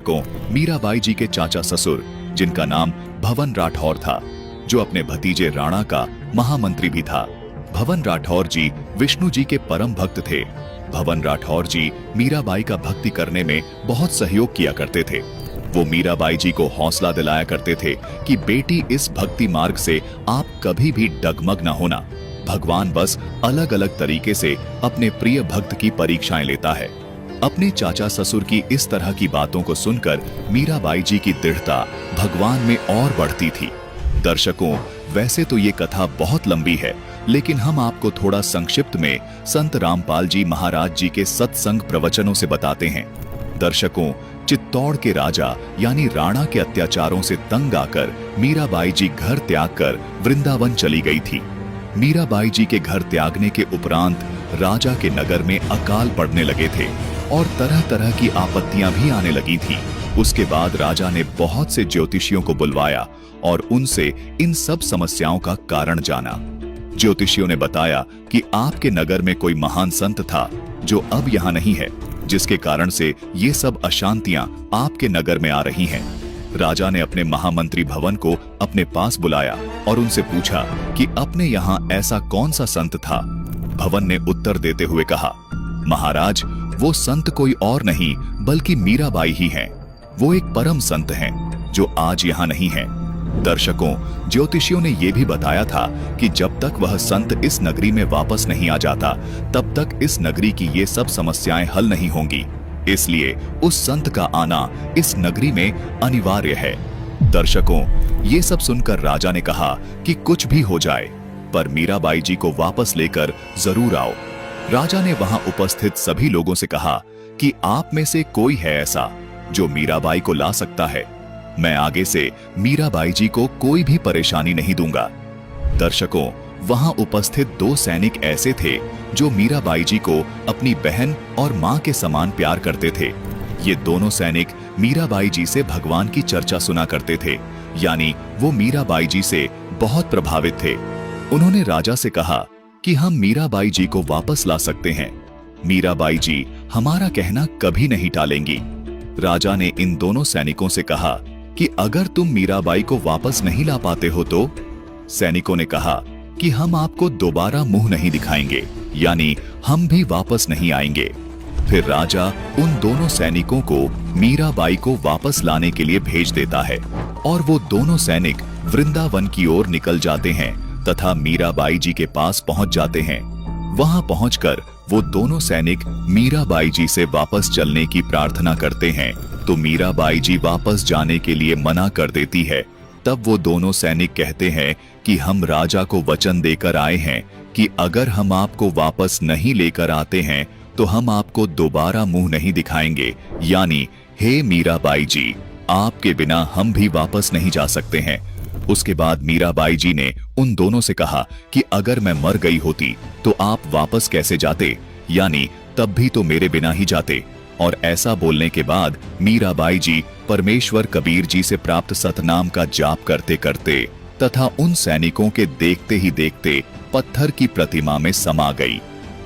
को मीराबाई जी के चाचा ससुर, जिनका नाम भवन राठौर था, जो अपने भतीजे राणा का महामंत्री भी था। भवन राठौर जी विष्णु जी के परम भक्त थे। भवन राठौर जी मीराबाई का भक्ति करने में बहुत सहयोग किया करते थे। वो मीराबाई जी को हौसला दिलाया करते थे कि बेटी, इस भक्ति मार्ग से आप कभी भी डगमग न होना। भगवान बस अलग अलग तरीके से अपने प्रिय भक्त की परीक्षाएं लेता है। अपने चाचा ससुर की इस तरह की बातों को सुनकर मीराबाई जी की दृढ़ता भगवान में और बढ़ती थी। दर्शकों, वैसे तो ये कथा बहुत लंबी है, लेकिन हम आपको थोड़ा संक्षिप्त में संत रामपाल जी महाराज जी के सत्संग प्रवचनों से बताते हैं। दर्शकों, चित्तौड़ के राजा यानी राणा के अत्याचारों से तंग आकर मीराबाई जी घर त्याग कर वृंदावन चली गई थी। मीराबाई जी के घर त्यागने के उपरांत राजा के नगर में अकाल पड़ने लगे थे और तरह तरह की आपत्तियां भी आने लगी थी। उसके बाद राजा ने बहुत से ज्योतिषियों को बुलवाया और उनसे इन सब समस्याओं का कारण जाना। ज्योतिषियों ने बताया कि आपके नगर में कोई महान संत था जो अब यहाँ नहीं है, जिसके कारण से ये सब अशांतियां आपके नगर में आ रही हैं। राजा ने अपने महामंत्री भवन को अपने पास बुलाया और उनसे पूछा कि अपने यहाँ ऐसा कौन सा संत था। भवन ने उत्तर देते हुए कहा, महाराज, वो संत कोई और नहीं बल्कि मीराबाई ही हैं। वो एक परम संत हैं जो आज यहाँ नहीं है। दर्शकों, ज्योतिषियों ने यह भी बताया था कि जब तक वह संत इस नगरी में वापस नहीं आ जाता, तब तक इस नगरी की ये सब समस्याएं हल नहीं होंगी। इसलिए उस संत का आना इस नगरी में अनिवार्य है। दर्शकों, ये सब सुनकर राजा ने कहा कि कुछ भी हो जाए, पर मीराबाई जी को वापस लेकर जरूर आओ। राजा ने वहां उपस्थित सभी लोगों से कहा कि आप में से कोई है ऐसा जो मीराबाई को ला सकता है। मैं आगे से मीराबाई जी को कोई भी परेशानी नहीं दूंगा। दर्शकों, वहां उपस्थित दो सैनिक ऐसे थे जो मीराबाई जी को अपनी बहन और मां के समान प्यार करते थे। ये दोनों सैनिक मीराबाई जी से भगवान की चर्चा सुना करते थे, यानी वो मीराबाई जी से बहुत प्रभावित थे। उन्होंने राजा से कहा कि हम मीराबाई जी को वापस ला सकते हैं। मीराबाई जी हमारा कहना कभी नहीं टालेंगी। राजा ने इन दोनों सैनिकों से कहा कि अगर तुम मीराबाई को वापस नहीं ला पाते हो तो? सैनिकों ने कहा कि हम आपको दोबारा मुंह नहीं दिखाएंगे, यानी हम भी वापस नहीं आएंगे। फिर राजा उन दोनों सैनिकों को मीराबाई को वापस लाने के लिए भेज देता है और वो दोनों सैनिक वृंदावन की ओर निकल जाते हैं तथा मीराबाई जी के पास पहुंच जाते हैं। वहां पहुंचकर वो दोनों सैनिक मीराबाई जी से वापस चलने की प्रार्थना करते हैं, तो मीराबाई जी वापस जाने के लिए मना कर देती है। तब वो दोनों सैनिक कहते हैं कि हम राजा को वचन देकर आए हैं कि अगर हम आपको वापस नहीं लेकर आते हैं तो हम आपको दोबारा मुंह नहीं दिखाएंगे, यानी हे मीराबाई जी, आपके बिना हम भी वापस नहीं जा सकते हैं। उसके बाद मीराबाई जी ने उन दोनों से कहा कि अगर मैं मर गई होती तो आप वापस कैसे जाते, यानी तब भी तो मेरे बिना ही जाते। और ऐसा बोलने के बाद मीराबाई जी परमेश्वर कबीर जी से प्राप्त सतनाम का जाप करते करते तथा उन सैनिकों के देखते ही देखते पत्थर की प्रतिमा में समा गई।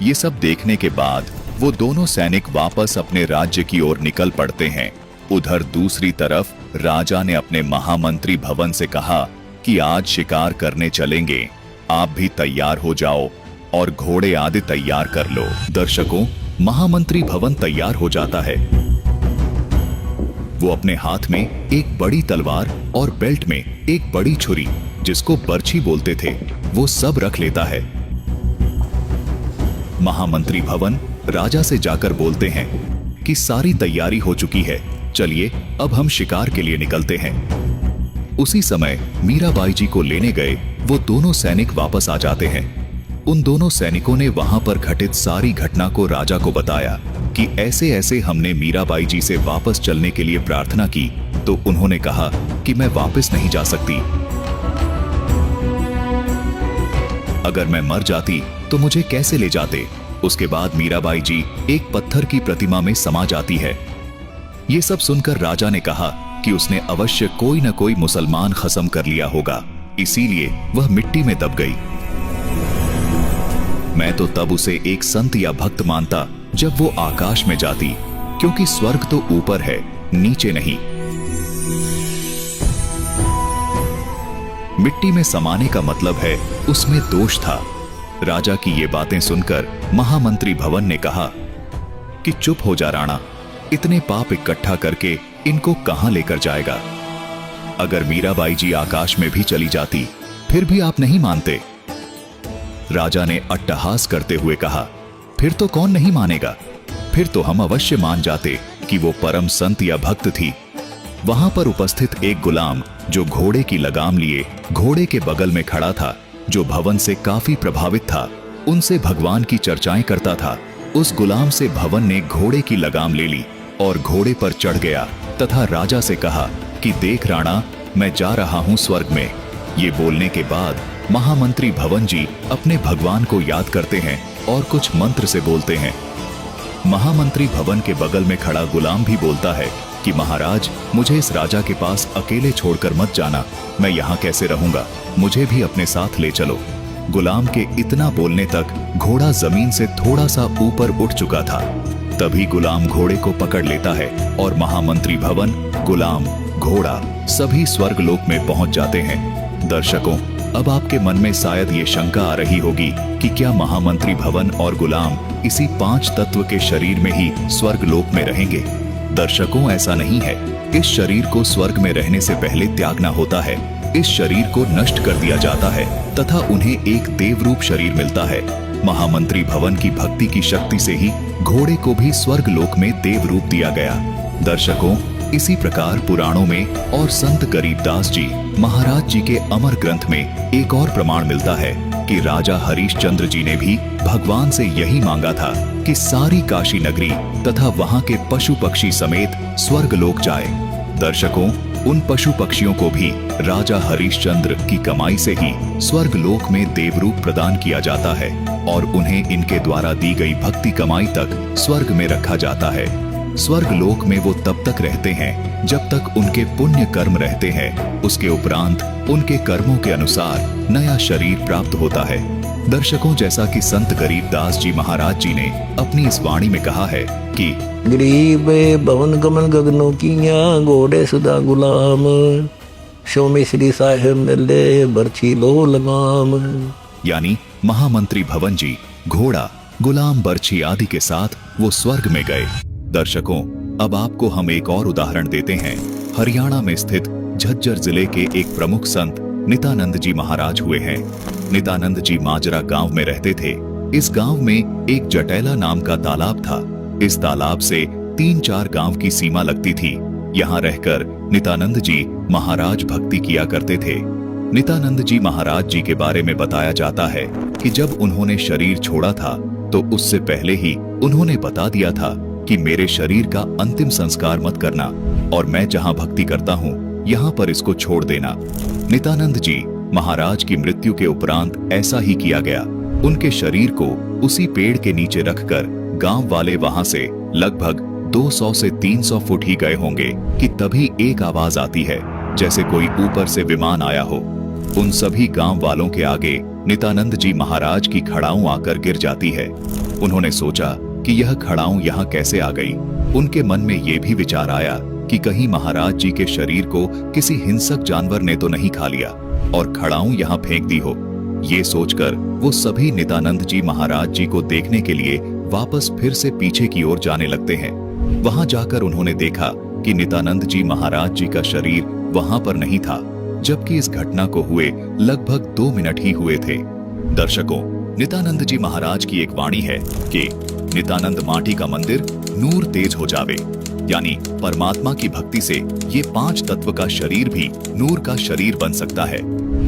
ये सब देखने के बाद वो दोनों सैनिक वापस अपने राज्य की ओर निकल पड़ते हैं। उधर दूसरी तरफ राजा ने अपने महामंत्री भवन से कहा कि आज शिकार करने चलेंगे, आप भी तैयार हो जाओ और घोड़े आदि तैयार कर लो। दर्शकों, महामंत्री भवन तैयार हो जाता है। वो अपने हाथ में एक बड़ी तलवार और बेल्ट में एक बड़ी छुरी, जिसको बर्छी बोलते थे, वो सब रख लेता है। महामंत्री भवन राजा से जाकर बोलते हैं कि सारी तैयारी हो चुकी है, चलिए अब हम शिकार के लिए निकलते हैं। उसी समय मीराबाई जी को लेने गए वो दोनों सैनिक वापस आ जाते हैं। उन दोनों सैनिकों ने वहां पर घटित सारी घटना को राजा को बताया कि ऐसे ऐसे हमने मीराबाई जी से वापस चलने के लिए प्रार्थना की, तो उन्होंने कहा कि मैं वापस नहीं जा सकती। अगर मैं मर जाती तो मुझे कैसे ले जाते। उसके बाद मीराबाई जी एक पत्थर की प्रतिमा में समा जाती है। ये सब सुनकर राजा ने कहा कि उसने अवश्य कोई न कोई मुसलमान खत्म कर लिया होगा, इसीलिए वह मिट्टी में दब गई। मैं तो तब उसे एक संत या भक्त मानता जब वो आकाश में जाती, क्योंकि स्वर्ग तो ऊपर है नीचे नहीं। मिट्टी में समाने का मतलब है उसमें दोष था। राजा की ये बातें सुनकर महामंत्री भवन ने कहा कि चुप हो जा राणा, इतने पाप इकट्ठा करके इनको कहां लेकर जाएगा? अगर मीराबाई जी आकाश में भी चली जाती फिर भी आप नहीं मानते? राजा ने अट्टहास करते हुए कहा, फिर तो कौन नहीं मानेगा? फिर तो हम अवश्य मान जाते कि वो परम संत या भक्त थी। वहां पर उपस्थित एक गुलाम जो घोड़े की लगाम लिए घोड़े के बगल में खड़ा था, जो भवन से काफी प्रभावित था, उनसे भगवान की चर्चाएं करता था। उस गुलाम से भवन ने घोड़े की लगाम ले ली और घोड़े पर चढ़ गया तथा राजा से कहा कि देख राणा, मैं जा रहा हूं स्वर्ग में। ये बोलने के बाद महामंत्री भवन जी अपने भगवान को याद करते हैं और कुछ मंत्र से बोलते हैं। महामंत्री भवन के बगल में खड़ा गुलाम भी बोलता है कि महाराज, मुझे इस राजा के पास अकेले छोड़कर मत जाना, मैं यहाँ कैसे रहूंगा, मुझे भी अपने साथ ले चलो। गुलाम के इतना बोलने तक घोड़ा जमीन से थोड़ा सा ऊपर उठ चुका था। तभी गुलाम घोड़े को पकड़ लेता है और महामंत्री भवन, गुलाम, घोड़ा सभी स्वर्गलोक में पहुंच जाते हैं। दर्शकों, अब आपके मन में शायद ये शंका आ रही होगी कि क्या महामंत्री भवन और गुलाम इसी 5 तत्व के शरीर में ही स्वर्गलोक में रहेंगे? दर्शकों, ऐसा नहीं है। इस शरीर को स्वर्ग में रहने से पहले त्यागना होता है। इस शरीर को नष्ट कर दिया जाता है तथा उन्हें एक देवरूप शरीर मिलता है। महामंत्री भवन की भक्ति की शक्ति से ही घोड़े को भी स्वर्गलोक में देवरूप दिया गया। दर्शकों, इसी प्रकार पुराणों में और संत गरीबदास जी महाराज जी के अमर ग्रंथ में एक और प्रमाण मिलता है कि राजा हरिश्चंद्र जी ने भी भगवान से यही मांगा था कि सारी काशी नगरी तथा वहां के पशु पक्षी समेत स्वर्गलोक जाए। दर्शकों, उन पशु पक्षियों को भी राजा हरिश्चंद्र की कमाई से ही स्वर्गलोक में देवरूप प्रदान किया जाता है और उन्हें इनके द्वारा दी गई भक्ति कमाई तक स्वर्ग में रखा जाता है। स्वर्गलोक में वो तब तक रहते हैं जब तक उनके पुण्य कर्म रहते हैं। उसके उपरांत उनके कर्मों के अनुसार नया शरीर प्राप्त होता है। दर्शकों, जैसा कि संत गरीबदास जी महाराज जी ने अपनी इस वाणी में कहा है कि गरीब भवन गमन गगनों किया, घोड़े सुधा गुलाम, शोमी श्री साहेब मिले बरछी लो लगाम। यानी महामंत्री भवन जी घोड़ा, गुलाम, बरछी आदि के साथ वो स्वर्ग में गए। दर्शकों, अब आपको हम एक और उदाहरण देते हैं। हरियाणा में स्थित झज्जर जिले के एक प्रमुख संत नित्यानंद जी महाराज हुए हैं। नित्यानंद जी माजरा गांव में रहते थे। इस गांव में एक जटेला नाम का तालाब था। इस तालाब से 3-4 गांव की सीमा लगती थी। यहाँ रहकर नित्यानंद जी महाराज भक्ति किया करते थे। नित्यानंद जी महाराज जी के बारे में बताया जाता है कि जब उन्होंने शरीर छोड़ा था तो उससे पहले ही उन्होंने बता दिया था कि मेरे शरीर का अंतिम संस्कार मत करना और मैं जहाँ भक्ति करता हूँ यहाँ पर इसको छोड़ देना। नित्यानंद जी महाराज की मृत्यु के उपरांत ऐसा ही किया गया। उनके शरीर को उसी पेड़ के नीचे रखकर गांव वाले वहां से लगभग 200 से 300 फुट ही गए होंगे कि तभी एक आवाज आती है जैसे कोई ऊपर से विमान आया हो। उन सभी गांव वालों के आगे नित्यानंद जी महाराज की खड़ाऊं आकर गिर जाती है। उन्होंने सोचा कि यह खड़ाऊं यहाँ कैसे आ गई। उनके मन में यह भी विचार आया कि कहीं महाराज जी के शरीर को किसी हिंसक जानवर ने तो नहीं खा लिया और खड़ाऊं यहाँ फेंक दी हो। ये सोचकर वो सभी नित्यानंद जी महाराज जी को देखने के लिए वापस फिर से पीछे की ओर जाने लगते हैं। वहां जाकर उन्होंने देखा कि नित्यानंद जी महाराज जी का शरीर वहां पर नहीं था, जबकि इस घटना को हुए लगभग 2 मिनट ही हुए थे। दर्शकों, नित्यानंद जी महाराज की एक वाणी है कि नित्यानंद माटी का मंदिर नूर तेज हो जावे, यानी परमात्मा की भक्ति से ये 5 तत्व का शरीर भी नूर का शरीर बन सकता है।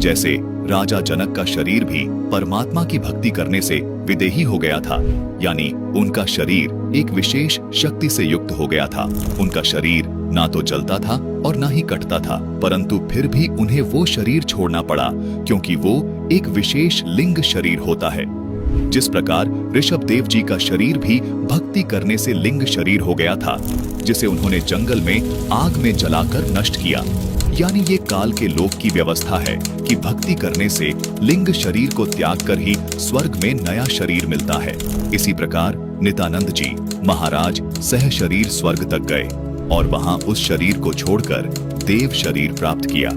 जैसे राजा जनक का शरीर भी परमात्मा की भक्ति करने से विदेही हो गया था, यानी उनका शरीर एक विशेष शक्ति से युक्त हो गया था। उनका शरीर ना तो जलता था और ना ही कटता था, परंतु फिर भी उन्हें वो शरीर छोड़ना पड़ा क्योंकि वो एक विशेष लिंग शरीर होता है। जिस प्रकार ऋषभदेव जी का शरीर भी भक्ति करने से लिंग शरीर हो गया था, जिसे उन्होंने जंगल में आग में जलाकर नष्ट किया। यानी ये काल के लोक की व्यवस्था है कि भक्ति करने से लिंग शरीर को त्याग कर ही स्वर्ग में नया शरीर मिलता है। इसी प्रकार नित्यानंद जी महाराज सह शरीर स्वर्ग तक गए और वहां उस शरीर को छोड़कर देव शरीर प्राप्त किया।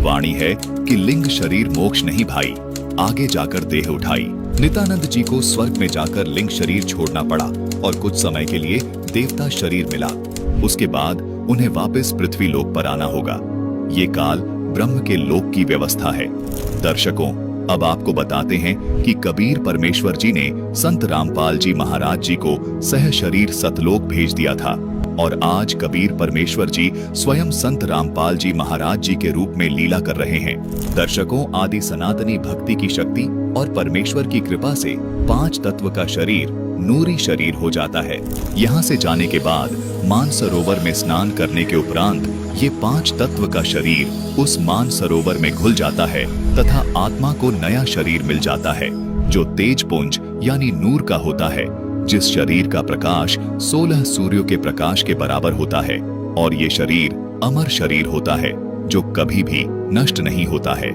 वाणी है कि लिंग शरीर मोक्ष नहीं भाई, आगे जाकर देह उठाई। नित्यानंद जी को स्वर्ग में जाकर लिंग शरीर छोड़ना पड़ा और कुछ समय के लिए देवता शरीर मिला। उसके बाद उन्हें वापस पृथ्वी लोक पर आना होगा। ये काल ब्रह्म के लोक की व्यवस्था है। दर्शकों, अब आपको बताते हैं कि कबीर परमेश्वर जी ने संत रामपाल जी महाराज जी को सह शरीर सतलोक भेज दिया था और आज कबीर परमेश्वर जी स्वयं संत रामपाल जी महाराज जी के रूप में लीला कर रहे हैं। दर्शकों, आदि सनातनी भक्ति की शक्ति और परमेश्वर की कृपा से 5 तत्व का शरीर नूरी शरीर हो जाता है। यहाँ से जाने के बाद मानसरोवर में स्नान करने के उपरांत ये 5 तत्व का शरीर उस मानसरोवर में घुल जाता है तथा आत्मा को नया शरीर मिल जाता है जो तेजपुंज यानी नूर का होता है, जिस शरीर का प्रकाश 16 सूर्यों के प्रकाश के बराबर होता है। और ये शरीर अमर शरीर होता है जो कभी भी नष्ट नहीं होता है।